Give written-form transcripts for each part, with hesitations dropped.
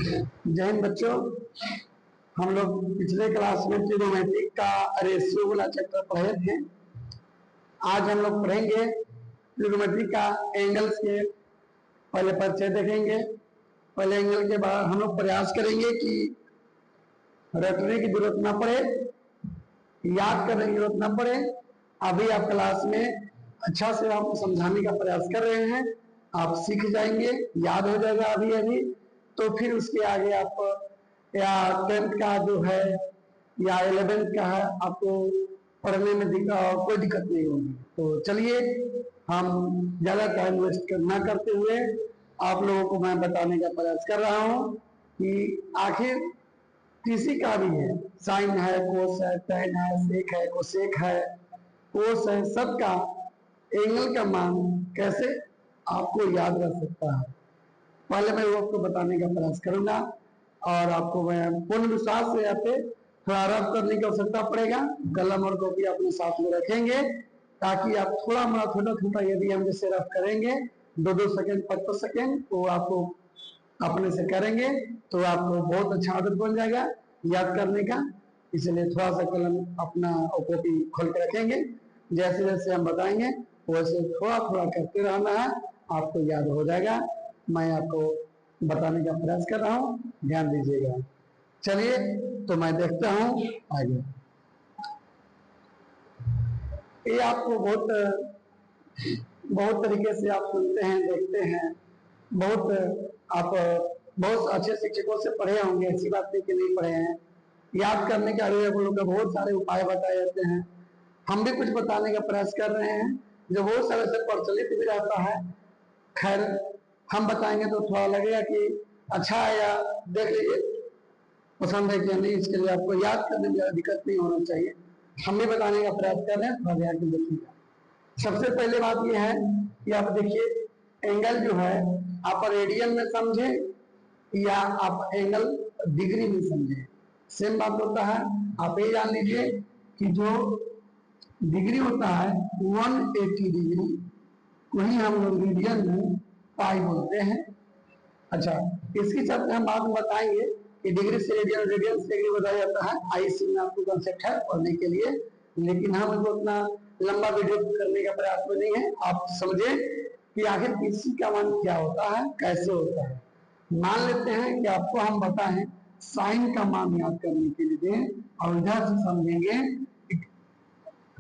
जय हिंद बच्चों। हम लोग पिछले क्लास में ट्रिग्नोमेट्री का रेशियो वाला चैप्टर पढ़े थे। आज हम लोग पढ़ेंगे ट्रिग्नोमेट्री का एंगल्स के पहले परिचय देखेंगे। पहले एंगल के बाद हम लोग प्रयास करेंगे कि रटने की जरूरत ना पड़े, याद करने की जरूरत ना पड़े। अभी आप क्लास में अच्छा से आपको समझाने का प्रयास कर रहे हैं, आप सीख जाएंगे, याद हो जाएगा अभी अभी। तो फिर उसके आगे आप या 10th का जो है या 11th का है, आपको पढ़ने में कोई दिक्कत नहीं होगी। तो चलिए, हम ज्यादा टाइम वेस्ट ना करते हुए आप लोगों को मैं बताने का प्रयास कर रहा हूं कि आखिर किसी का भी है, साइन है, कोस है, टेन है, सेक है, कोसेक है, कोस है, सबका एंगल का मान कैसे आपको याद रख सकता है, पहले मैं वो आपको बताने का प्रयास करूंगा। और आपको मैं पूर्ण विश्वास से यहाँ पे थोड़ा रफ करने की आवश्यकता पड़ेगा। कलम और कॉपी अपने साथ में रखेंगे ताकि आप थोड़ा मोड़ा छोटा छोटा यदि हम जैसे रफ करेंगे 2-2 सेकेंड 5-5 सेकेंड तो आपको अपने से करेंगे तो आपको बहुत अच्छा आदत बन जाएगा याद करने का। इसलिए थोड़ा सा कलम अपना और कॉपी खोल के रखेंगे। जैसे जैसे हम बताएंगे वैसे थोड़ा थोड़ा करते रहना है, आपको याद हो जाएगा। मैं आपको बताने का प्रयास कर रहा हूँ, ध्यान दीजिएगा। चलिए तो मैं देखता हूँ आगे। ये आपको बहुत तरीके से आप सुनते हैं, देखते हैं, आप बहुत अच्छे शिक्षकों से पढ़े होंगे, ऐसी बात नहीं कि नहीं पढ़े हैं। याद करने के लिए आप लोग का बहुत सारे उपाय बताए जाते हैं, हम भी कुछ बताने का प्रयास कर रहे हैं जो बहुत सारे से प्रचलित भी रहता है। खैर हम बताएंगे तो थोड़ा लगेगा कि अच्छा है या देख लीजिए पसंद है कि नहीं, इसके लिए आपको याद करने में दिक्कत नहीं होना चाहिए। हम भी बताने का प्रयास कर रहे हैं, थोड़ा ध्यान से देखिएगा। सबसे पहले बात यह है कि आप देखिए एंगल जो है आप रेडियन में समझे या आप एंगल डिग्री में समझे, सेम बात होता है। आप ये जान लीजिए कि जो डिग्री होता है 180 डिग्री, वही हम लोग रेडियन में पाई बोलते हैं। अच्छा, इसकी चर्चा हम बाद में बताएंगे कि डिग्री से रेडियन, रेडियन से डिग्री बताया जाता है। आईसी में आपको कंसेप्ट है पढ़ने के लिए, लेकिन हम इसको उतना लंबा वीडियो करने का प्रयास में नहीं है। आप समझे कि आखिर किसी का मान क्या होता है, कैसे होता है। मान लेते हैं कि आपको हम बताएं साइन का मान याद करने के लिए और इधर से समझेंगे।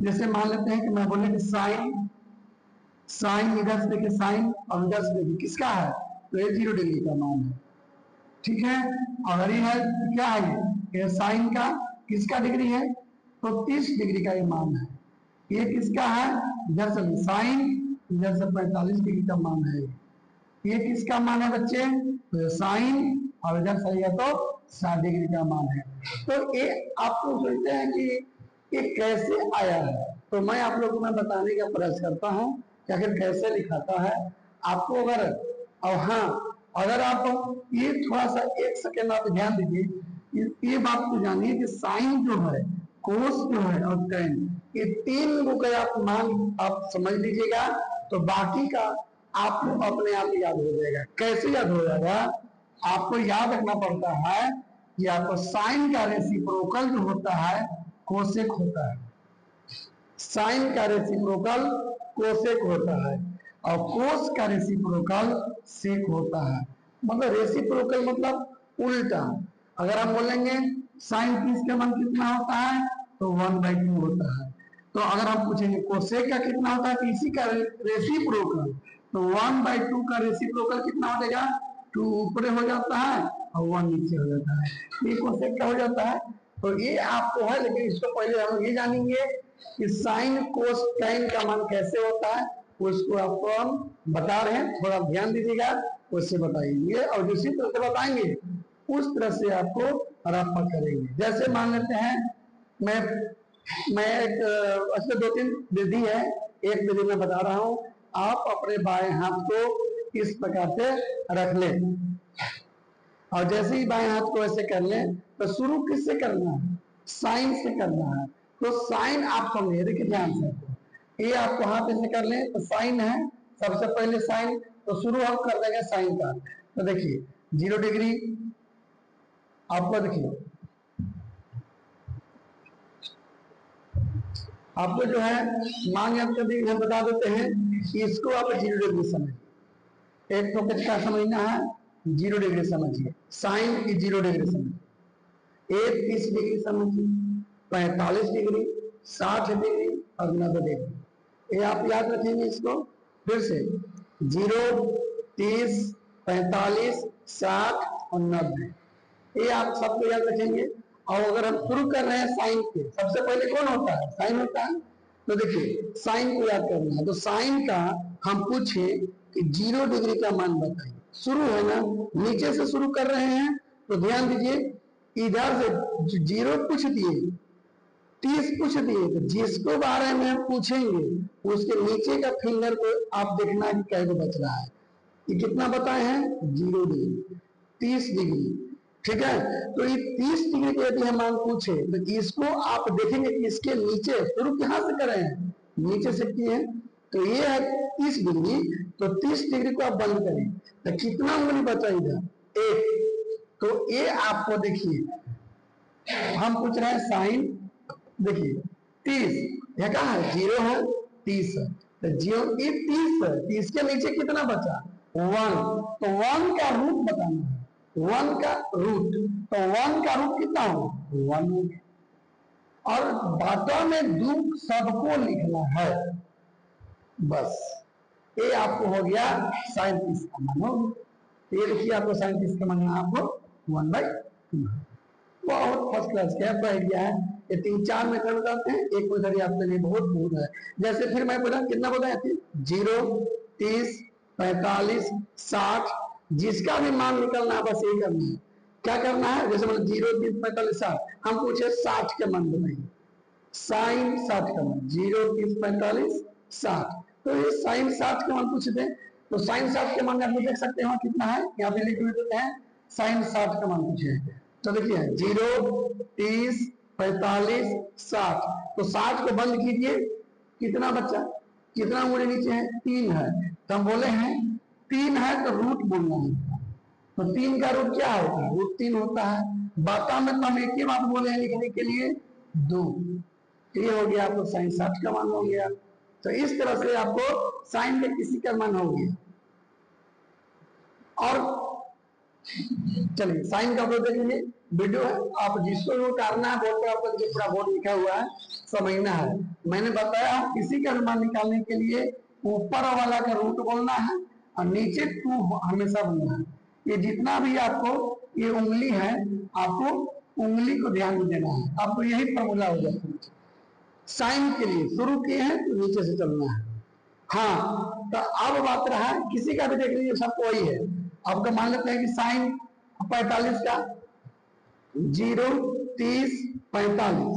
जैसे मान लेते हैं कि मैं बोले कि साइन, साइन इधर से देखिए साइन और इधर से देखिए किसका है, तो ये 0 डिग्री का मान है, ठीक है। अगर ये है क्या है, ये साइन का किसका डिग्री है, तो 30 डिग्री का ये मान है। ये किसका है, इधर से साइन, इधर से 45 डिग्री का मान है। ये किसका मान है बच्चे, तो साइन और इधर से तो 60 डिग्री का मान है। तो ये आपको सोचते हैं कि ये कैसे आया है, तो मैं आप लोगों को मैं बताने का प्रयास करता हूँ कि आखिर कैसे लिखाता है आपको। अगर और हाँ, अगर आप ये थोड़ा सा 1 सेकेंड आप ध्यान दीजिए, ये बात को जानिए कि साइन जो है, कोस जो है और टेन, ये 3 को का आप मान आप समझ लीजिएगा तो बाकी का आपको अपने आप याद हो जाएगा। कैसे याद हो जाएगा, आपको याद रखना पड़ता है कि आपको साइन का रेसिप्रोकल जो होता है कोसेक होता है। साइन का रेसिप्रोकल कोसेक होता है और कोस का रेसिप्रोकल सेक होता है। मतलब रेसिप्रोकल मतलब उल्टा। अगर हम बोलेंगे साइन 30 का मान कितना होता है, तो 1/2 होता है। तो अगर हम पूछेंगे कोसेक का कितना होता है, तो इसी का रेसिप्रोकल, तो 1/2 का रेसिप्रोकल कितना हो जाएगा, 2 ऊपर हो जाता है और 1 नीचे हो जाता है। ये कोसेक का हो जाता है। तो ये आपको है, लेकिन इसको पहले हम ये जानेंगे कि साइन कोस टेन का मान कैसे होता है, उसको आपको हम बता रहे हैं, थोड़ा ध्यान दीजिएगा, उससे बताएंगे और जिसी तरह से बताएंगे उस तरह से आपको रफा करेंगे। जैसे मान लेते हैं मैं एक ऐसे 2-3 विधि है, एक विधि में बता रहा हूं। आप अपने बाएं हाथ को इस प्रकार से रख लें और जैसे ही बाएं हाथ को ऐसे कर लें तो शुरू किससे करना है, साइन से करना है। तो साइन आप समझे, देखिए ध्यान से, ये आपको हाथ ऐसे कर लें तो साइन है, सबसे पहले साइन, तो शुरू हम कर देंगे साइन का। तो देखिए 0 डिग्री, आपको देखिए, आपको जो है मान आपको हम बता देते हैं कि इसको आप 0 डिग्री समझिए। एक तो कितना समझना है, 0 डिग्री समझिए, साइन की 0 डिग्री समझिए, एक 30 डिग्री समझिए, 45 डिग्री, 60 डिग्री और 90 डिग्री। ये आप याद रखेंगे इसको फिर से, 0, 30, 45, 60 और 90, ये आप सबको याद रखेंगे। और अगर हम शुरू कर रहे हैं साइन के, सबसे पहले कौन होता है, साइन होता है। तो देखिए साइन को याद करना है, तो साइन का हम पूछे कि 0 डिग्री का मान बताइए, शुरू है ना, नीचे से शुरू कर रहे हैं, तो ध्यान दीजिए इधर से 0 पूछ दिए, 30 पूछ दिए, तो जिसको बारे में हम पूछेंगे उसके नीचे का फिंगर को आप देखना कि कैसे बच रहा है। ये कितना बताए हैं, 0 डिग्री, 30 डिग्री, ठीक है। तो ये 30 डिग्री के यदि हम मान पूछे तो इसको आप देखेंगे कि इसके नीचे शुरू कहां से करें हैं, नीचे से किए हैं, तो ये है 30 डिग्री, तो 30 डिग्री को आप बंद करें तो कितना उंगली बचा इधर, 1। तो ये आपको देखिए हम पूछ रहे हैं साइन, देखिए 30, यह कहा है 0 है, 30 है, तो 0 ये 30 है, 30 के नीचे कितना बचा, 1, तो 1 का रूट बताना है, 1 का रूट, तो 1 का रूट कितना हो, 1 हो गया। और बाटा में दुख सबको लिखना है, बस ये आपको हो गया साइन 30 का मान हो गया। ये देखिए आपको साइन 30 का मान आपको 1/2, बहुत फर्स्ट क्लास कैप रह गया है। ये 3-4 में कर जाते हैं, एक उधर आपके लिए बहुत बहुत है। जैसे फिर मैं बोला कितना बताया थे, 0, 30, 45, 60, जिसका भी मान निकलना है बस यही करना है। क्या करना है, जैसे मतलब 0, 30, 45, 60, हम पूछे 60 के मान बताइए, साइन 60 का मान, 0, 30, 45, 60, तो ये साइन 60 के मान पूछे थे, तो साइन 60 के मान आप देख सकते हैं कितना है, यहाँ पे लिख देते हैं साइन 60 का मान पूछे। तो देखिए 0, 30, 45, 60, तो 60 को बंद कीजिए, कितना बच्चा, कितना उंगली नीचे है, 3 है, तो हम बोले हैं 3 है तो रूट बोलना है, तो 3 का रूट क्या होता है, रूट 3 होता है। बाता में तो हम एक ही बात बोले हैं लिखने के लिए 2, ये हो गया आपको साइन 60 का मान हो गया। तो इस तरह से आपको साइन में किसी का मान हो गया। और चलिए साइन का तो देख लीजिए वीडियो है, आप जिसको भी उतारना है बोर्ड पर आपको देखिए पूरा बोर्ड लिखा हुआ है, समझना है। मैंने बताया किसी का मान निकालने के लिए ऊपर वाला का रूट बोलना है और नीचे 2 हमेशा बोलना है। ये जितना भी आपको ये उंगली है, आपको उंगली को ध्यान में देना है, आपको यही फॉर्मूला हो जाता है। साइन के लिए शुरू किए हैं तो नीचे से चलना है। हाँ, तो अब बात रहा किसी का भी देख लीजिए सबको वही है। आपका मान लेते हैं कि साइन 45 का, 0, 30, 45,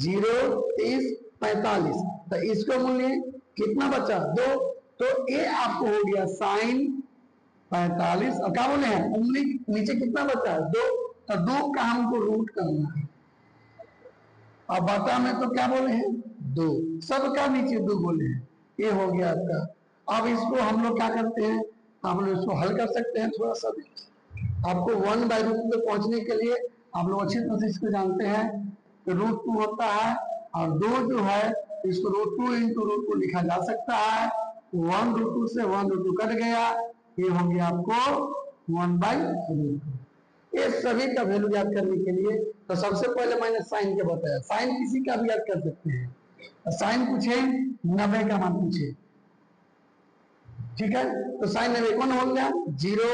0, 30, 45, तो इसको मूल्य कितना बचा, 2, तो ये आपको हो गया साइन 45, और क्या बोले हैं उंगली नीचे कितना बचा है, 2, तो 2 का हमको रूट करना है। अब बता में तो क्या बोले हैं 2, सबका नीचे 2 बोले हैं, ये हो गया आपका। अब इसको हम लोग क्या करते हैं, हम लोग इसको हल कर सकते हैं थोड़ा सा। आपको 1/रूट पे पहुंचने के लिए आप लोग अच्छी तरह से इसको जानते हैं कि √2 होता है, और 2 जो है इसको √2 इंटू √2 लिखा जा सकता है। 1√2 से 1√2 कट गया, ये हो गया आपको 1/√2। ये सभी का वैल्यू याद करने के लिए तो सबसे पहले मैंने साइन के बताया, साइन किसी का भी याद कर सकते हैं। साइन पूछे 90 का मान पूछे, ठीक है, तो साइन 90 कौन हो गया, 0,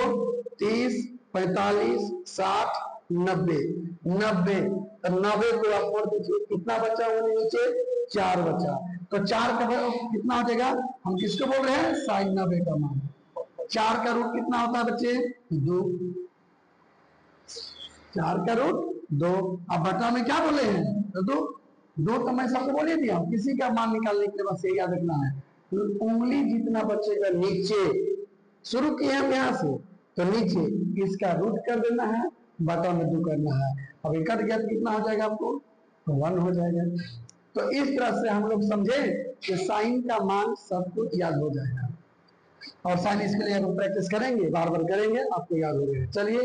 30, 45, 60, 90, 90, तो 90 को आप पढ़ दीजिए, कितना बचा वो नीचे, 4 बचा, तो 4 का कितना हो जाएगा, हम किसको बोल रहे हैं, साइन 90 का मान। 4 का रूट कितना होता है बच्चे, 2, 4 का रूट 2। अब बटा में क्या बोले हैं, तो 2 तो मैं सबको बोले दिया, किसी का मान निकालने के लिए बस ये याद रखना है, उंगली जितना बचेगा नीचे, शुरू किए हम यहाँ से, तो नीचे इसका रूट कर देना है, बटा में 2 करना है। अब एक कट गया तो कितना हो जाएगा आपको, तो 1 हो जाएगा। तो इस तरह से हम लोग समझे कि साइन का मान सबको याद हो जाएगा। और साइन इसके लिए हम प्रैक्टिस करेंगे, बार बार करेंगे, आपको याद हो जाएगा। चलिए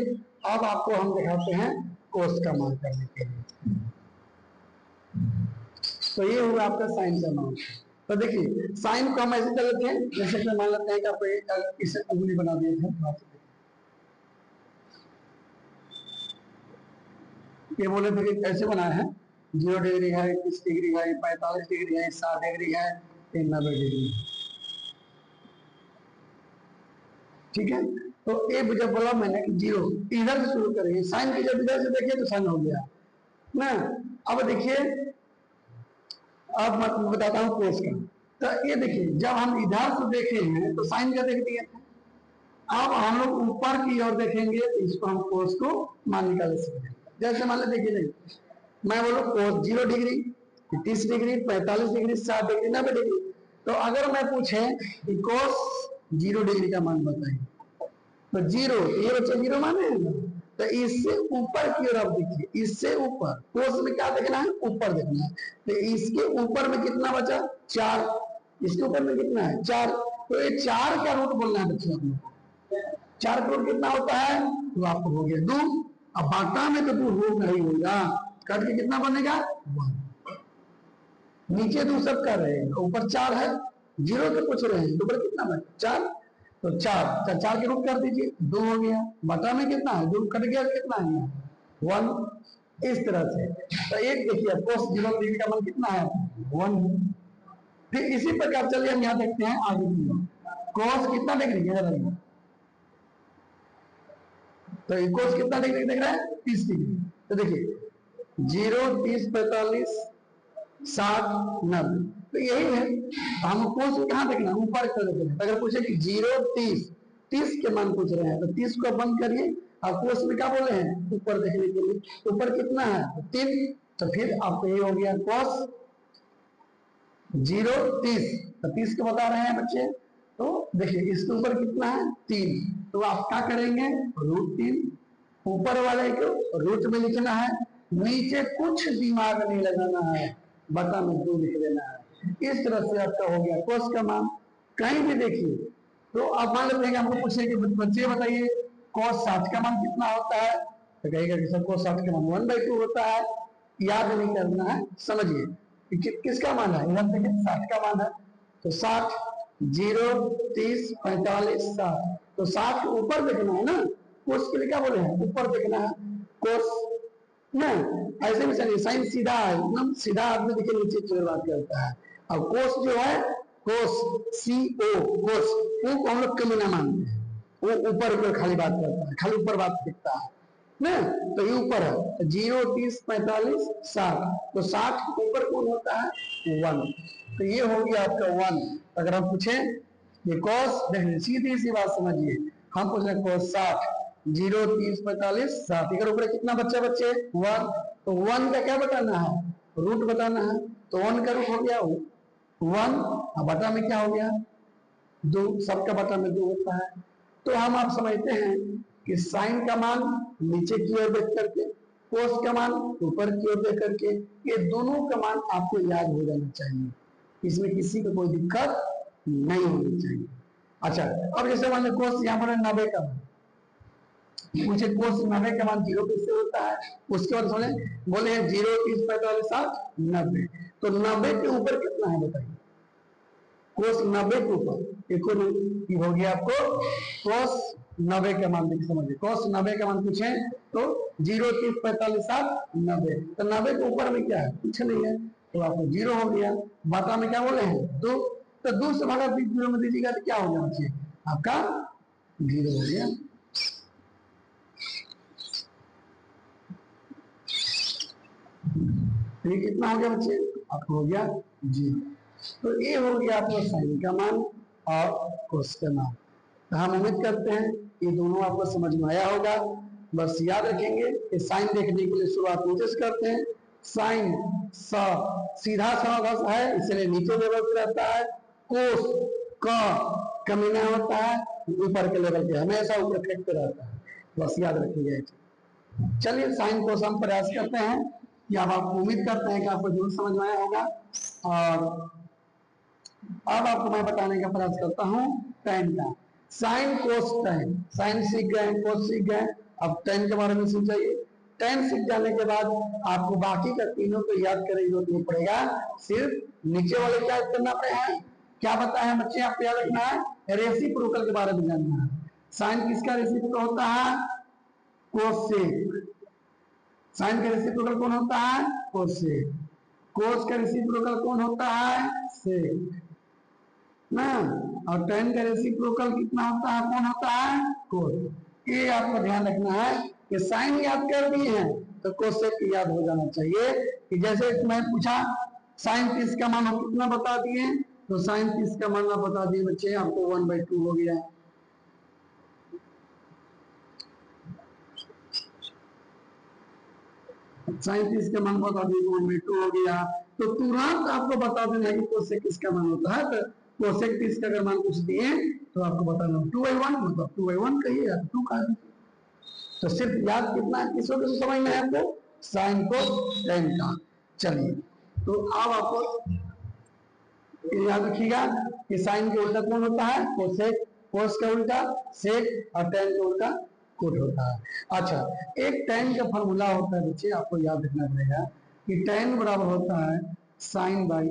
अब आपको हम दिखाते हैं कोस का मान करने के लिए। तो ये हुआ आपका साइन का मान। तो देखिए साइन को हम ऐसे कर लेते हैं, जैसे कि मान लेते हैं कि आप इसे उंगली बना दिए थे, ये बोले थे कि कैसे बनाया है, 0 डिग्री है, 30 डिग्री है, 45 डिग्री है, 60 डिग्री है, 90 डिग्री। ठीक है, तो ए जब बोला मैंने कि 0, इधर से शुरू करेंगे, साइन की जब इधर से देखिए तो साइन हो गया ना। अब देखिए, अब मैं बताता हूँ कोस का। तो ये देखिए जब हम इधर से देखे हैं तो साइन का देख दिया था, अब हम लोग ऊपर की ओर देखेंगे तो इसको हम कोस को मान निकाल सकते हैं। जैसे मान लो देखिए, नहीं मैं बोलूँ कोस 0 degree, 30 degree, 45 degree, 60 degree, 90 degree. तो अगर मैं पूछे कि कोस 0 डिग्री का मान बताइए, तो 0, ये बच्चे 0 माने हैं ना, तो इससे ऊपर की ओर आप देखिए, इससे ऊपर कोस में क्या देखना है, ऊपर देखना है। तो इसके ऊपर में कितना बचा, 4, इसके ऊपर में कितना है, 4। तो ये 4 का रूट बोलना है बच्चों अपने को। 4 का रूट कितना होता है, तो आपको हो गया 2। अब बाटा में तो 2 रूट नहीं होगा, कट के कितना बनेगा, 1। नीचे 2 सबका रहेगा, ऊपर 4 है, 0 के पूछ रहे हैं, ऊपर कितना बचा, 4। तो 4 के रूट कर दीजिए, 2 हो गया। बटा में कितना है, 2 कट गया, कितना है 1। इस तरह से तो एक देखिए कोस 0 डिग्री का मान कितना है, 1। फिर इसी प्रकार चलिए हम यहाँ देखते हैं आगे की ओर, कोस कितना डिग्री है, तो कोस कितना डिग्री देख रहा है, 30 डिग्री। तो देखिए 0, 30, 45, 60, 90, तो यही है। हम कोस कहाँ देखना, ऊपर कर देते हैं। अगर पूछे कि 0, 30, 30 के मान पूछ रहे हैं तो 30 को बंद करिए, और कोस में क्या बोले हैं, ऊपर देखने के लिए। ऊपर कितना है, 3। तो फिर आपको ये हो गया कोस 0, 30, तो 30 को बता रहे हैं बच्चे। तो देखिए इसके ऊपर कितना है, 3, तो आप क्या करेंगे, √3 ऊपर वाले को रूट में लिखना है, नीचे कुछ दिमाग नहीं लगाना है, बटा में 2 लिख देना है। इस तरह से आपका हो गया कोस का मान। कहीं भी देखिए तो आप मान लेते हैं कि हमको पूछे कि बच्चे बताइए कोस 60 का मान कितना होता है, तो कहेगा कि सर कोस 60 का मान 1/2 होता है। याद नहीं करना है, समझिए किसका मान है, इधर देखिए 60 का मान है। तो 60, 0, 30, 45, 60, तो 60 के ऊपर देखना है ना, कोस के लिए क्या बोले हैं, ऊपर देखना है। कोस ना ऐसे भी चलिए, साइन सीधा है, एकदम सीधा आदमी देखिए नीचे की ओर बात करता है। अब कोस जो है, कोस CO, कोस को हम लोग कमीना मानते हैं, वो ऊपर ऊपर खाली बात करता है, खाली ऊपर बात दिखता है ना। तो ये ऊपर है, 0, 30, 45, 60, तो 60 के ऊपर कौन होता है, 1। तो ये हो गया आपका 1। अगर हम पूछे ये कोस, देखिए सीधी सी बात समझिए, हम पूछ रहे कोस 60, 0, 30, 45, 60, इधर ऊपर कितना बच्चा बच्चे, 1। तो 1 का क्या बताना है, रूट बताना है। तो 1 का रूट हो गया 1, और बटा में क्या हो गया, 2, सबका बटा में 2 होता है। तो हम आप समझते हैं कि साइन का मान नीचे की ओर देख करके, कोस का मान ऊपर की ओर देख करके, ये दोनों का मान आपको याद हो जाना चाहिए, इसमें किसी को कोई दिक्कत नहीं होनी चाहिए। अच्छा, अब जैसे मान लो कोस यहाँ पर 90 का मान, मुझे कोस 90 का मान 0 किससे होता है, उसके बाद सुने बोले हैं 0, 30, 45, 60, 90। तो 90 के ऊपर कितना है बताइए, कोस 90 के ऊपर एक हो गया आपको कोस 90 का मान, देखिए समझिए कोस 90 का मान पूछे तो 0, 30, 45, 60, 90। तो 90 के ऊपर में क्या है, कुछ नहीं है, तो आपको 0 हो गया। बाटा में क्या बोले हैं, 2। तो 2 से भागा 0 में दीजिएगा तो क्या हो जाना चाहिए आपका, 0 हो गया। ये कितना हो गया बच्चे, आपको हो गया 0। तो ये हो गया आपका साइन का मान और कोस का मान। तो हम उम्मीद करते हैं ये दोनों आपको समझ में आया होगा। बस याद रखेंगे कि साइन देखने के लिए शुरुआत नीचे से करते हैं। साइन सीधा समास है, इसलिए नीचे लेवल पे रहता है। कोस का कमीना होता है, ऊपर के लेवल पे हमेशा ऊपर फेंकते रहता है, बस याद रखिएगा। चलिए साइन कोस हम प्रयास करते हैं कि आप उम्मीद करते हैं कि आपको जरूर समझ में आया होगा। और अब आपको मैं बताने का प्रयास करता हूँ tan का। साइन कोस tan, साइन सीख गए, कोस सीख गए, अब tan के बारे में सीख जाइए। tan सीख जाने के बाद आपको बाकी का तीनों को याद करने की जरूरत नहीं पड़ेगा, सिर्फ नीचे वाले क्या करना पड़ेगा, क्या बताया बच्चे आपको याद रखना है, रेसिप्रोकल के बारे में जानना है। साइन किसका रेसिप्रोकल होता है, कोसेक। साइन का रेसिप्रोकल कौन होता है, कोसेक। कोस का रेसिप्रोकल कौन होता है, सेक ना। और tan का रेसिप्रोकल कितना होता है, कौन होता है, कोस। ये आपको ध्यान रखना है कि साइन याद कर दिए हैं तो कोसेक याद हो जाना चाहिए। कि जैसे मैं पूछा साइन 30 का मान हम कितना बता दिए, तो साइन 30 का मान आप बता दिए बच्चे, आपको 1/2 हो गया। साइन 30 का मान बता दिए 1/2 हो गया। तो तुरंत आपको बता देना है कि कोसेक किसका मान होता है। तो कोसेक 30 का अगर मान कुछ दिए तो आपको बताना 2/1, मतलब 2/1 कहिए या 2 का। तो सिर्फ याद कितना है, किस वजह से समझना है आपको, साइन कोस tan का। चलिए तो अब आपको याद रखिएगा कि साइन के उल्टा कौन होता है, कोसेक। कोस का उल्टा सेक और tan का उल्टा कोट होता है। अच्छा, एक tan का फॉर्मूला होता है बच्चे, आपको याद रखना पड़ेगा कि tan बराबर होता है साइन बाई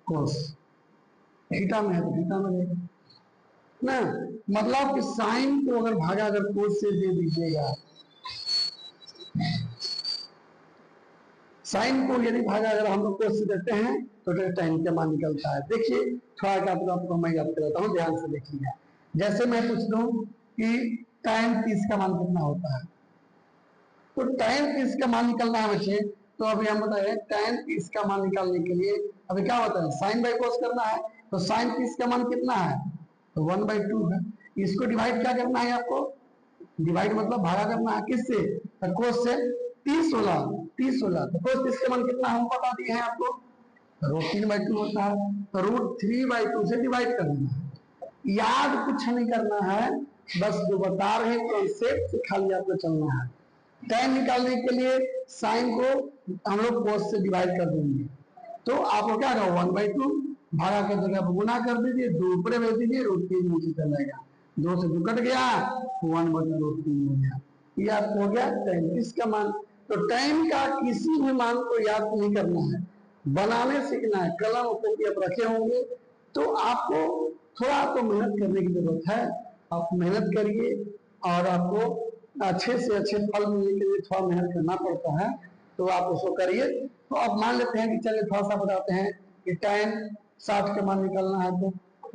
कोस। थीटा में है तो थीटा में रहेगा ना। मतलब कि साइन को अगर भागा अगर कोस से दे दीजिएगा, साइन को यदि भागा अगर हम लोग कोस से देते हैं तो tan का मान निकलता है। देखिए थोड़ा आपको मैं याद कराता हूँ, ध्यान से देखिएगा। जैसे मैं पूछ दूं कि tan 30 का मान कितना होता है, तो tan 30 का मान निकलना है बच्चे। तो अभी हम बताए tan 30 का मान निकालने के लिए अभी क्या होता है, साइन बाई कोस करना है। तो साइन 30 का मान कितना है, तो 1/2 है। इसको डिवाइड क्या करना है आपको, डिवाइड मतलब भागा करना है, किससे, तो कोस से। 30 16 तो कोस 30 का मान कितना हम बता दिए हैं आपको, √3/2 होता है। तो √3/2 से डिवाइड कर देना है। याद कुछ नहीं करना है, बस जो बता रहे हैं कॉन्सेप्ट से खाली आपको चलना है। tan निकालने के लिए साइन को हम लोग कोस से डिवाइड कर देंगे, तो आपको क्या होगा 1/2, भागा के जगह पर गुना कर दीजिए, 2 ऊपर भेज दीजिए, √3 नीचे चल जाएगा, 2 से 2 कट गया, 1/√3 हो गया। ये आपको हो गया tan 30 का मान। तो tan का किसी भी मान को याद नहीं करना है, बनाने सीखना है। कलम कॉपी आप रखे होंगे तो आपको थोड़ा तो मेहनत करने की जरूरत है। आप मेहनत करिए और आपको अच्छे से अच्छे फल मिलने के लिए थोड़ा मेहनत करना पड़ता है, तो आप उसको करिए। तो अब मान लेते हैं कि चलिए थोड़ा सा बताते हैं कि tan 60 का मान निकालना है। तो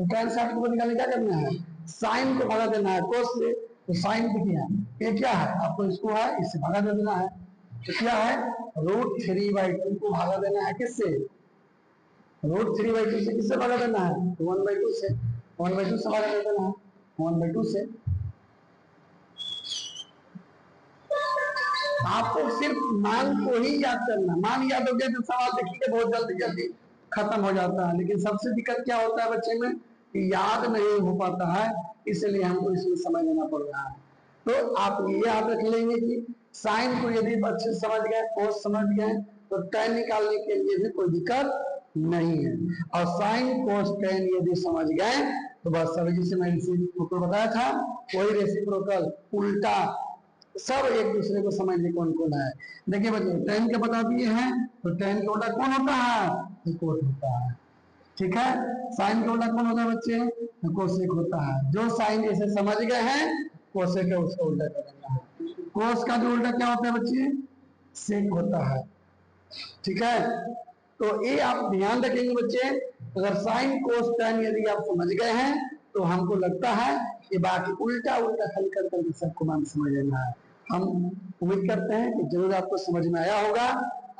tan 60 को निकालने क्या करना है, साइन को भगा देना है कोस से। तो साइन देखिए ये क्या है, आपको इसको है इससे भगा दे देना है। तो क्या है, √3/2 को भागा देना है किससे, √3/2 से किससे भागा देना है, 1/2 से। 1/2 से भागा दे देना है, 1/2 से। आपको सिर्फ मान को ही याद करना, मान याद हो गया तो सवाल देखिए बहुत जल्दी जल्दी खत्म हो जाता है। लेकिन सबसे दिक्कत क्या होता है बच्चे में, कि याद नहीं हो पाता है, इसलिए हमको इसमें समय लेना पड़ रहा है। तो आप ये याद रख लेंगे कि साइन को यदि अच्छे से समझ गए, कोस समझ गए, तो tan निकालने के लिए भी कोई दिक्कत नहीं है। और साइन कोस tan यदि समझ गए तो बस सभी, जिसे मैं रेसिप्रोकल बताया था वही रेसिप्रोकल उल्टा सब एक दूसरे को समझने कौन कौन है। देखिए बच्चों tan के बता दिए हैं, तो tan का उल्टा कौन होता है, तो कोस होता है। ठीक है, साइन का उल्टा कौन होता है बच्चे, तो कोसेक होता है। जो साइन जैसे समझ गए हैं कोसेक है उसका उल्टा कर देना है। कोस का जो उल्टा क्या होता है बच्चे, सेक होता है। ठीक है, तो ये आप ध्यान रखेंगे बच्चे। अगर साइन कोस tan यदि आप समझ गए हैं तो हमको लगता है कि बाकी उल्टा उल्टा खाली कर करके सबको मान समझ लेना है। हम उम्मीद करते हैं कि जरूर आपको समझ में आया होगा।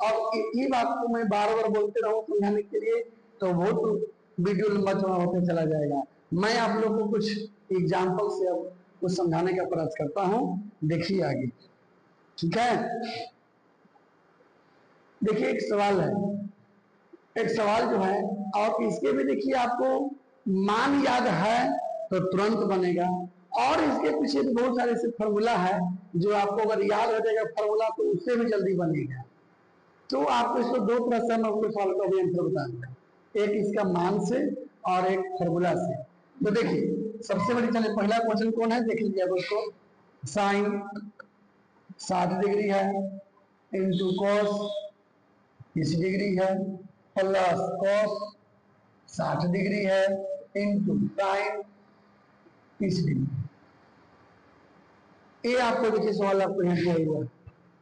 और ये बात को मैं बार बार बोलते रहूं समझाने के लिए तो बहुत वीडियो लंबा चौड़ा होते चला जाएगा। मैं आप लोग को कुछ एग्जाम्पल से अब कुछ समझाने का प्रयास करता हूं, देखिए आगे। ठीक है, देखिए एक सवाल है, एक सवाल जो है, और इसके भी देखिए आपको मान याद है तो तुरंत बनेगा, और इसके पीछे भी बहुत सारे ऐसे फॉर्मूला है जो आपको अगर याद हो जाएगा फॉर्मूला तो उससे भी जल्दी बनेगा। तो आपको इसको दो तरह से हम आपको सॉल्व का भी आंसर बता देंगे, एक इसका मान से और एक फॉर्मूला से। तो देखिए सबसे बड़ी, चले पहला क्वेश्चन कौन है देख लीजिए दोस्तों। साइन 60 डिग्री है इंटू कॉस 30 डिग्री है प्लस कॉस 60 डिग्री है इंटू साइन 30 डिग्री। ये आपको देखिए सवाल आपको यहाँ दिया हुआ है,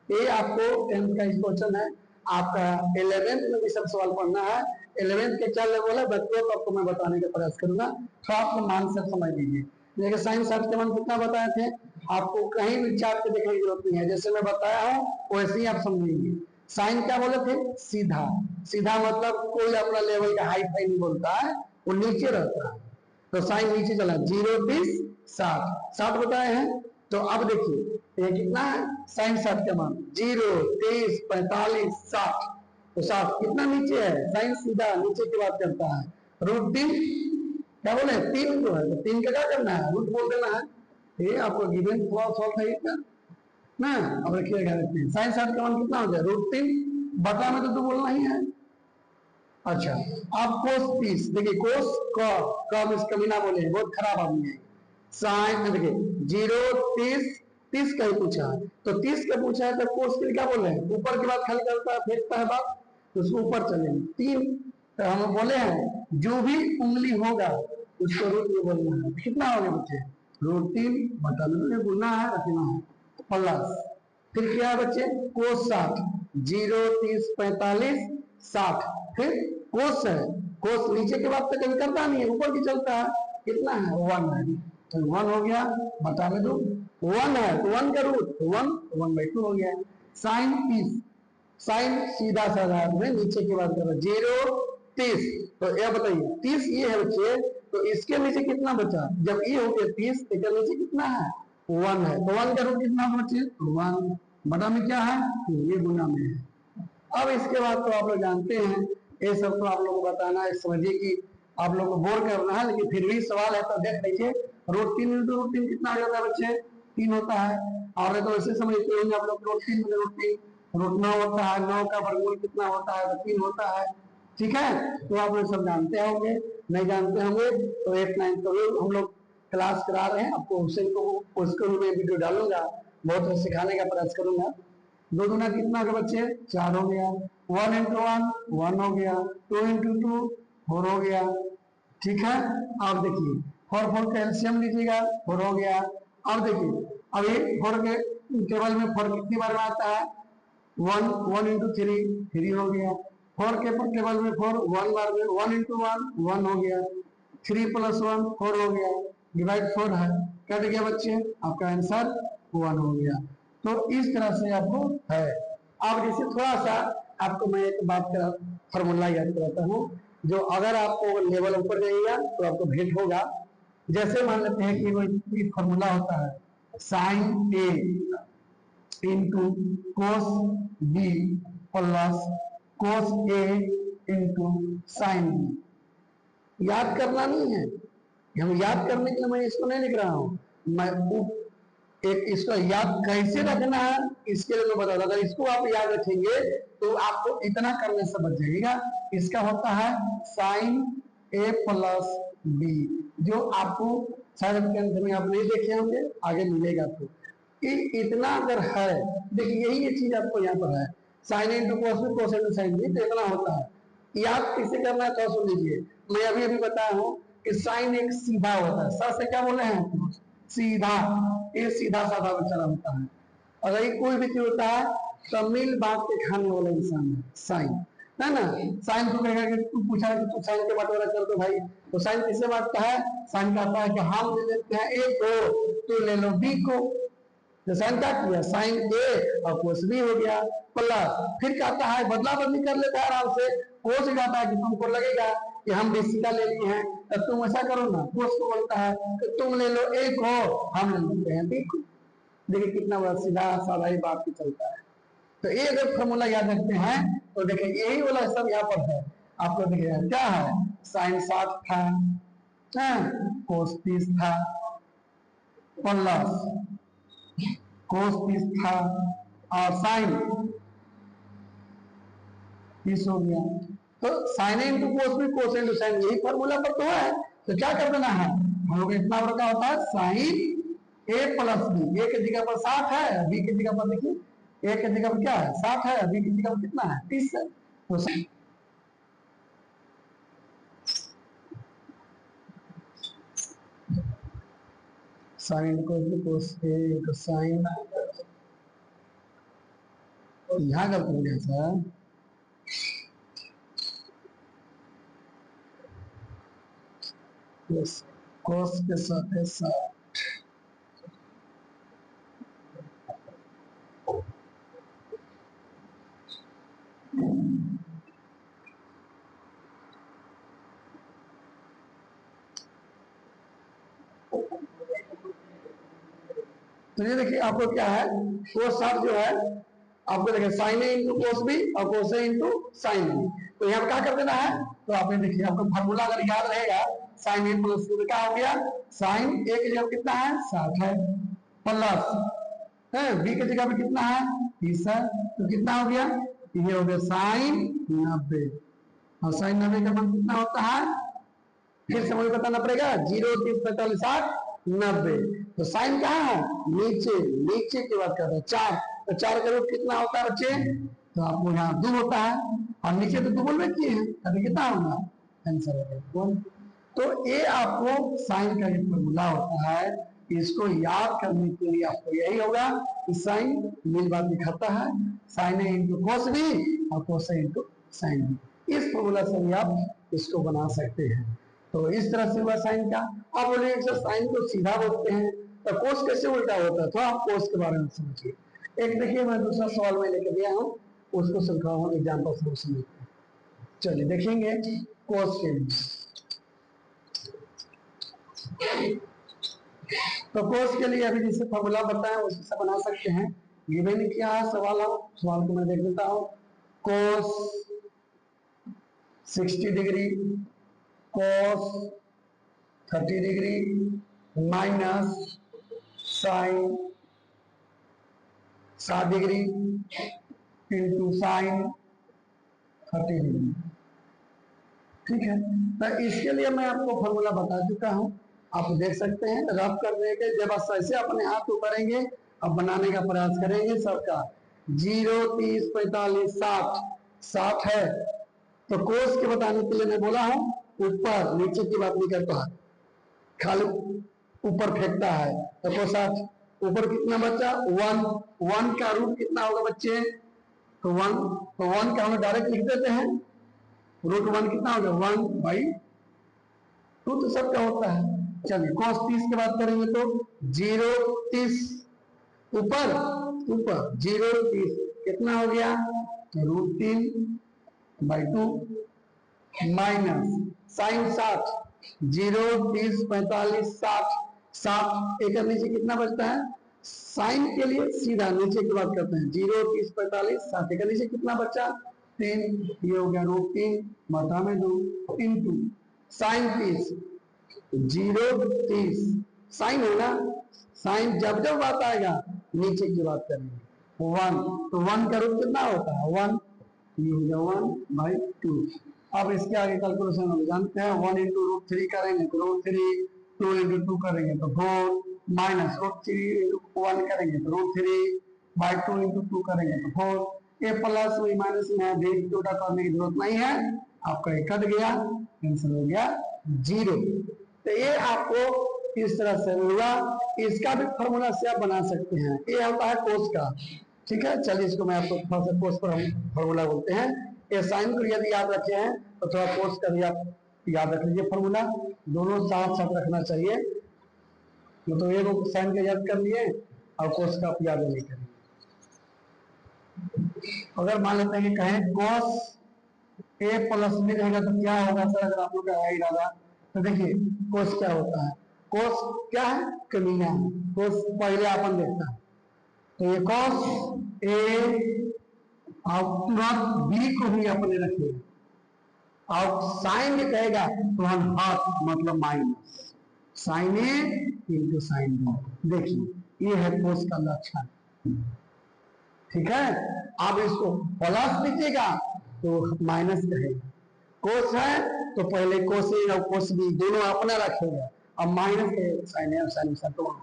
ये आपको 10th का क्वेश्चन है। आपका 11th में भी सब सवाल पढ़ना है। 11th के क्या लेवल है बच्चों को आपको मैं बताने का प्रयास करूंगा, तो आप मान से समझ लीजिए। देखिए साइन 60 के मान कितना बताए थे, आपको कहीं भी चार्ट पे देखने की जरूरत नहीं है, जैसे मैं बताया हूँ वैसे ही आप समझेंगे। साइन क्या बोले थे, सीधा। सीधा मतलब कोई अपना लेवल का हाई फाई नहीं बोलता है, वो नीचे रहता है। तो साइन नीचे चला 0 30 60 60 बताए हैं। तो अब देखिए ये कितना है, साइन 60 का मान 0 30 45 60। तो 60 कितना नीचे है, साइन सीधा नीचे की बात करता है। √3 क्या बोले 3 जो है, तो 3 का क्या करना है, रूट बोल देना है। ये आपको गिवन सॉल्व है क्या ना। अब रखिएगा साइन 60 का मान कितना हो गया √3, बटा में तो बोलना ही है। अच्छा अब कोस 30, देखिए कोस कब इसका बिना बोले बहुत खराब आदमी है। साइन देखिए 0 30 30 का ही पूछा है, तो 30 का पूछा है तो कोस के लिए क्या बोले हैं, ऊपर की बात खाली करता है फेंकता है बात, तो उसको ऊपर चलेंगे 3। तो हम बोले हैं जो भी उंगली होगा उसको रूट में बोलना है। कितना हो गया बच्चे, √3 बटा में गुना है रखना है प्लस, फिर क्या है बच्चे कोस 60 0 30 45 60, फिर कोस है, कोस नीचे के बाद तो कभी करता नहीं है ऊपर की चलता है। कितना है 1 है, तो 1 हो गया बता में दो 1 है तो 1 का रूट 1/2 हो गया। साइन 30, साइन सीधा साधा में नीचे की बात कर रहा 0 30, तो यह बताइए 30 ये है बच्चे, तो इसके नीचे कितना बचा, जब ये हो गया 30 तो इसके नीचे कितना है 1 है, तो 1 का रूट कितना बचे 1 बटा में क्या है ये गुना में है। अब इसके बाद तो आप लोग जानते हैं, ये सब तो आप लोग को बताना है, समझिए कि आप लोग को बोर करना है, लेकिन फिर भी सवाल है तो देख लीजिए। √3 इंटू √3 कितना हो जाता है बच्चे 3 होता है, और तो ऐसे समझते होंगे आप लोग √3 √9 होता है, 9 का वर्गमूल कितना होता है तो 3 होता है। ठीक है, तो आप लोग सब जानते होंगे, नहीं जानते होंगे तो 8 9 तो हम लोग क्लास करा रहे हैं आपको, उसको मैं वीडियो डालूंगा, बहुत सिखाने का प्रयास करूंगा। 2 दूना कितना होगा बच्चे 4 हो गया, 1 इंटू 1 1 हो गया, 2 इंटू 2 4 हो गया। ठीक है, आप देखिए 4 4 का एलसीएम लीजिएगा 4 हो गया। अब देखिए अभी 4 के टेबल में 4 कितनी बार में आता है 1 इंटू 3 हो गया। 4 के टेबल में 4 1 बार में 1 इंटू 1 1 हो गया। 3 + 1 4 हो गया, डिवाइड 4 है, कट गया बच्चे आपका आंसर 1 हो गया। तो इस तरह से आपको है। अब जैसे थोड़ा सा आपको मैं एक बात का फॉर्मूला याद कराता हूँ, जो अगर आपको लेवल ऊपर जाइएगा तो आपको भेंट होगा। जैसे मान लेते हैं कि कोई फॉर्मूला होता है sine A into cos B plus cos A into sine B. याद करना नहीं है, हम याद करने के लिए मैं इसको नहीं लिख रहा हूँ, मैं एक इसको याद कैसे रखना है इसके लिए मैं बता रहा था। इसको आप याद रखेंगे तो आपको इतना करने से बच जाएगा। इसका होता है साइन ए प्लस बी, जो आपको शायद के अंत में आप नहीं देखे होंगे, आगे मिलेगा। तो इतना अगर है, देखिए यही ये चीज आपको यहाँ पर है, साइन इंटू कोस बी कोस इंटू साइन बी, तो इतना होता है। याद किसे करना है तो सुन लीजिए, मैं अभी अभी बताया हूँ कि साइन एक सीधा होता है, सर से क्या बोले हैं सीधा, ये सीधा साधा बेचारा होता है। अगर ये कोई भी चीज होता है तो मिल बांट के खाने वाला इंसान है साइन, है ना। साइन को कहेगा कि तू पूछा कि तू साइन के बंटवारा कर दो भाई, तो साइन किससे बांटता है, साइन कहता है कि हम ले लेते हैं ए को, तू ले लो बी को। तो साइन क्या किया साइन ए और कोस बी हो गया प्लस, फिर कहता है बदला बदली कर लेता है आराम से। कोस कहता है कि तुमको लगेगा कि हम बेसी का ले लिए हैं, तब तुम ऐसा करो ना, कोस को बोलता है कि तुम ले लो ए को, हम ले लेते हैं बी को। देखिए कितना बड़ा सीधा साधा ही बात चलता है। तो ये अगर फॉर्मूला याद रखते हैं तो देखिए यही वाला सब यहाँ पर है। आप लोग देखिए क्या है, साइन 60 था, कोस 30 था प्लस कोस 30 था और साइन 30 हो गया। तो साइन ए इंटू कोस भी, कोस इंटू साइन, यही फॉर्मूला पर तो है। तो क्या कर देना है, हम लोग इतना बड़ा क्या होता है, साइन ए प्लस बी। ए की जगह पर 60 है, बी की जगह पर देखिए, ए की जगह पर क्या है 60 है, बी की जगह पर कितना है 30 है। तो sine cos A into sign, यहाँ गलत हो गया सर, कोस के साथ है 60। तो ये देखिए आपको क्या है, कोस 60 जो है आपको देखिए sign A into cos B और कोस ए इंटू साइन बी। तो यहाँ क्या कर देना है, तो आपने देखिए आपको फॉर्मूला अगर याद रहेगा, साइन ए प्लस बी क्या हो गया, साइन ए की जगह कितना है 60 है, प्लस है बी की जगह पे कितना है 30 है, तो कितना हो गया, ये हो गया साइन 90। और साइन 90 का मान कितना होता है, फिर समझ बताना पड़ेगा, 0 30 45 60 90। तो साइन कहाँ है, नीचे, नीचे की बात कर रहे हैं 4। तो 4 का रूट कितना होता है बच्चे, तो आपको यहाँ 2 होता है, और नीचे तो 2 बोलवे किए हैं, अभी कितना होगा, आंसर हो गया। तो ये आपको साइन का एक फॉर्मूला होता है, इसको याद करने के लिए आपको यही होगा कि साइन मिल बात दिखाता है, sine A into cos B और कोस ए इंटू साइन बी। इस फॉर्मूला से भी आप इसको बना सकते हैं। तो इस तरह से हुआ साइन का। आप बोलिए सर साइन को सीधा बोलते हैं, तो कोस कैसे उल्टा होता है, तो आप कोस के बारे में समझिए। एक देखिए मैं दूसरा सवाल में लेकर दिया हूँ, उसको समझाऊंगा एग्जाम्पल सोल्यूशन में। चलिए देखेंगे कोस के लिए। तो कोस के लिए अभी जिसे फॉर्मूला बताया उसी से बना सकते हैं। गिवन क्या है सवाल, हम सवाल को मैं देख लेता हूँ। Cos 60 degree cos 30 degree minus sine 60 degree into sine 30 degree. ठीक है, तो इसके लिए मैं आपको फॉर्मूला बता चुका हूं, आप देख सकते हैं। रफ करने के जब आप ऐसे अपने हाथ को करेंगे, अब बनाने का प्रयास करेंगे सबका, 0 30 45 60 60 है, तो कोस के बताने के लिए मैं बोला हूं ऊपर नीचे की बात नहीं करता, खाली ऊपर फेंकता है। तो कोस 60 ऊपर कितना बचा 1, 1 का रूट कितना होगा बच्चे, तो 1, तो 1 का हम डायरेक्ट लिख देते हैं, रूट 1 कितना होगा 1/2, तो सबका होता है। चलिए कोस 30 की बात करेंगे तो 0 30 ऊपर ऊपर 0 30 कितना हो गया, √3/2 माइनस साइन 60 0 30 45 60 60 एक नीचे कितना बचता है, साइन के लिए सीधा नीचे की बात करते हैं, 0 30 45 60 एक नीचे कितना बचा 3, ये हो गया √3 बटा में 2 इंटू साइन 30 0 30 साइन होगा, साइन जब जब बात आएगा नीचे की बात करेंगे 1, तो 1 का रूट कितना होता है 1, ये हो गया 1/2। अब इसके आगे कैलकुलेशन हम जानते हैं, 1 इंटू √3 करेंगे तो √3, 2 इंटू 2 करेंगे तो 4, माइनस √3 1 करेंगे तो √3/2 इंटू 2 करेंगे तो 4, ये प्लस वही माइनस में है, भेज जोड़ा करने की जरूरत नहीं है, आपका ये कट गया, आंसर हो गया 0। तो ये आपको इस तरह से होगा, इसका भी फॉर्मूला से आप बना सकते हैं, ये होता है कोस का। ठीक है, चलिए इसको मैं आपको थोड़ा सा कोस पर हम फॉर्मूला बोलते हैं। ये साइन को यदि याद रखे हैं तो थोड़ा कोस का भी आप याद रख लीजिए, फॉर्मूला दोनों साथ साथ रखना चाहिए, तो ये साइन का याद कर लिए और कोस का आप याद नहीं करेंगे। अगर मान लेते हैं कि कहें कोस ए प्लस बी रहेगा तो क्या होगा सर, अगर आप लोग का इरादा, तो देखिए कोस क्या होता है, कोस क्या है कमीना, कोस पहले अपन देखता है, तो ये कोस ए और तुरंत बी को ही अपने रखिए, और साइन ये कहेगा तो हम हाथ मतलब minus sign A into sine B. देखिए ये है कोस का लक्षण। ठीक है, आप इसको प्लस लीजिएगा तो माइनस कहेगा, कोस है तो पहले कोस ए और कोस बी दोनों अपना रखेगा, अब माइनस साइन ए और साइन बी तो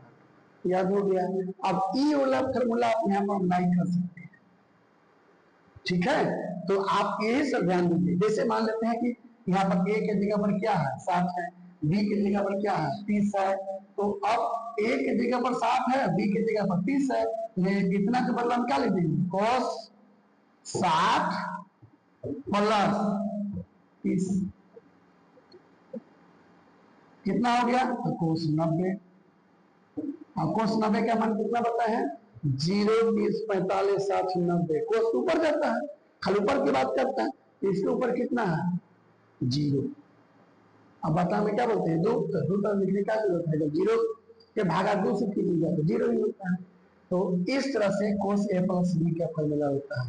याद हो गया। अब ई वाला फॉर्मूला आप यहाँ पर अप्लाई कर सकते हैं, ठीक है। तो आप यही सब ध्यान दीजिए। जैसे मान लेते हैं कि यहाँ पर ए के जगह पर क्या है 7 है, बी के जगह पर क्या है 30 है, तो अब ए के जगह पर 7 है, बी के जगह पर 30 है, इतना के बदला हम क्या लिख देंगे cos 60 प्लस 30 कितना हो गया तो cos 90। और cos 90 का मान कितना बता है 0 30 45 60 90। cos ऊपर जाता है, खाली ऊपर की बात करता है, इसके ऊपर कितना है 0। अब बता में क्या बोलते हैं 2, तो 2 तो लिखने का जरूरत है, जब 0 के भागा 2 से कीजिएगा तो 0 ही होता है। तो इस तरह से cos a प्लस b का फॉर्मूला होता है,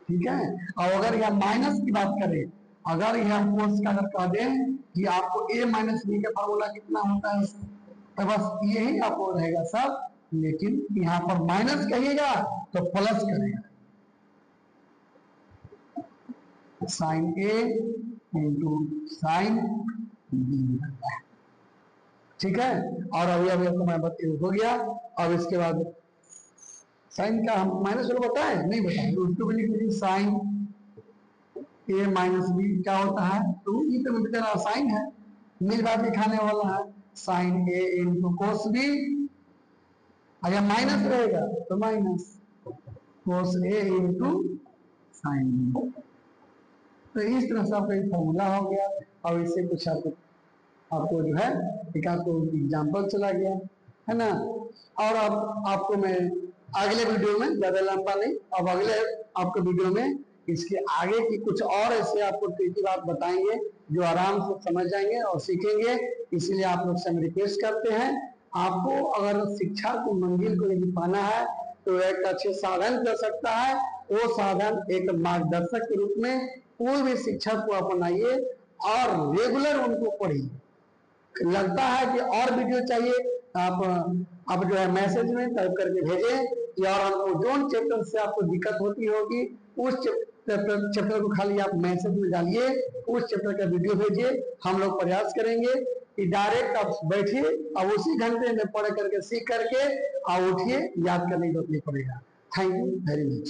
ठीक है। और अगर यह माइनस की बात करें, अगर यह cos का अगर कह दें कि आपको a माइनस b का फॉर्मूला कितना होता है, तो बस यही आपको रहेगा सब, लेकिन यहाँ पर माइनस कहिएगा तो प्लस करेगा, sign A into sine B, ठीक है। और अभी आपको मैं हो गया। अब इसके बाद साइन का हम माइनस वाला बताए नहीं बताए, उसको भी लिख लीजिए साइन ए माइनस बी क्या होता है, तो ई तो बेचारा साइन है, मिल बात दिखाने वाला है, sine A into cos B, अगर माइनस रहेगा तो minus cos A into sine B. तो इस तरह से आपका फॉर्मूला हो गया। और इससे कुछ आपको जो है एक आपको एग्जाम्पल चला गया है ना। और अब आपको मैं अगले वीडियो में, ज्यादा लंबा नहीं, अब अगले आपको वीडियो में इसके आगे की कुछ और ऐसे आपको ट्रिकी बात बताएंगे जो आराम से समझ जाएंगे और सीखेंगे। इसीलिए आप लोग से हम रिक्वेस्ट करते हैं, आपको अगर शिक्षा को मंजिल को यदि पाना है तो एक अच्छे साधन कर सकता है, वो साधन एक मार्गदर्शक के रूप में कोई भी शिक्षक को अपनाइए और रेगुलर उनको पढ़िए। लगता है कि और वीडियो चाहिए, आप जो है मैसेज में टाइप करके भेजें, या हमको जो चैप्टर से आपको दिक्कत होती होगी उस चैप्टर को खाली आप मैसेज में डालिए, उस चैप्टर का वीडियो भेजिए। हम लोग प्रयास करेंगे कि डायरेक्ट आप बैठिए और उसी घंटे में पढ़ करके सीख करके और उठिए, याद करने की जरूरत नहीं पड़ेगा। Thank you very much.